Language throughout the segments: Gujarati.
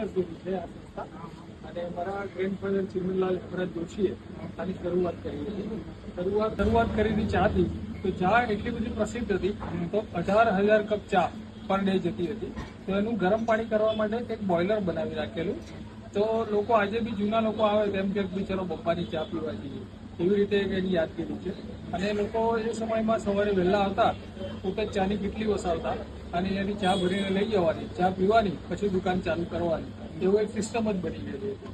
વર્ષ જૂની છે આ સંસ્થા અને મારા ગ્રેન્ડફાધર ચિમનલાલ હેમરાજ જોશીએ આની શરૂઆત કરી હતી. શરૂઆત કરી ચાથી, તો ચા એટલી બધી પ્રસિદ્ધ હતી તો 18,000 કપ ચા પર ડે જતી હતી. તો એનું ગરમ પાણી કરવા માટે એક બોઇલર બનાવી રાખેલું. તો લોકો આજે બી જૂના લોકો આવે તેમ કે બિચારો બપ્પાની ચા પીવા જઈએ, એવી રીતે એની યાદગીરી છે. અને લોકો એ સમયમાં સવારે વહેલા આવતા, પોતે ચાની કેટલી વસાવતા અને એની ચા ભરીને લઈ જવાની, ચા પીવાની, પછી દુકાન ચાલુ કરવાની, એવું એક સિસ્ટમ જ બની ગયેલી હતી.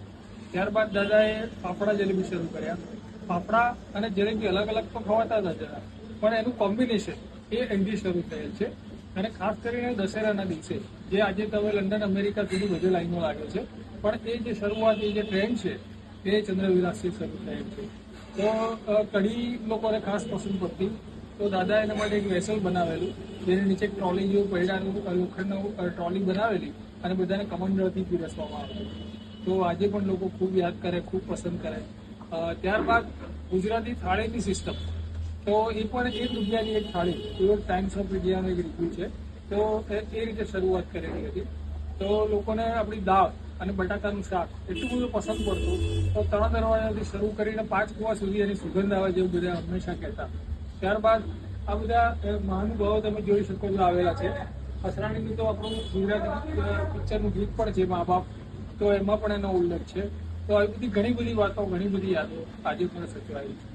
ત્યારબાદ દાદાએ ફાફડા જલેબી શરૂ કર્યા. ફાફડા અને જલેબી અલગ અલગ તો ખવાતા હતા જરા, પણ એનું કોમ્બિનેશન એ અહીંથી શરૂ થયેલ છે. અને ખાસ કરીને દશેરાના દિવસે, જે આજે તમે લંડન અમેરિકા સુધી બધે લાઈનો લાગે છે, પણ એ જે શરૂઆત, એ જે ટ્રેન્ડ છે, એ ચંદ્રવિલાસથી શરૂ થયેલ છે. તો કઢી લોકોને ખાસ પસંદ પડતી, તો દાદા એના માટે એક વેસલ બનાવેલું, જેની નીચે ટ્રોલી જેવું પૈડાનું લોખંડનું ટ્રોલી બનાવેલી અને બધાને કમંડળથી પીરસવામાં આવતું. તો આજે પણ લોકો ખૂબ યાદ કરે, ખૂબ પસંદ કરે. ત્યારબાદ ગુજરાતી થાળીની સિસ્ટમ, તો એ પણ 1 રૂપિયાની એક થાળી, એવો ટાઈમ્સ ઓફ ઇન્ડિયાનો એક રિવ્યુ છે. તો એ રીતે શરૂઆત કરેલી હતી. તો લોકોને આપણી દાળ અને બટાકાનું શાક એટલું બધું પસંદ પડતું, તો 3 દરવાજાથી શરૂ કરીને 5 કુવા સુધી એની સુગંધ આવે જેવું બધા હંમેશા કહેતા. ત્યારબાદ આ બધા મહાનુભાવો તમે જોઈ શકો છો આવેલા છે. અસરાણીનું તો આપણું ગુજરાતી પિક્ચરનું ગીત પણ છે, મા બાપ, તો એમાં પણ એનો ઉલ્લેખ છે. તો આવી બધી ઘણી બધી વાતો, ઘણી બધી યાદો આજે પણ સચવાયેલી છે.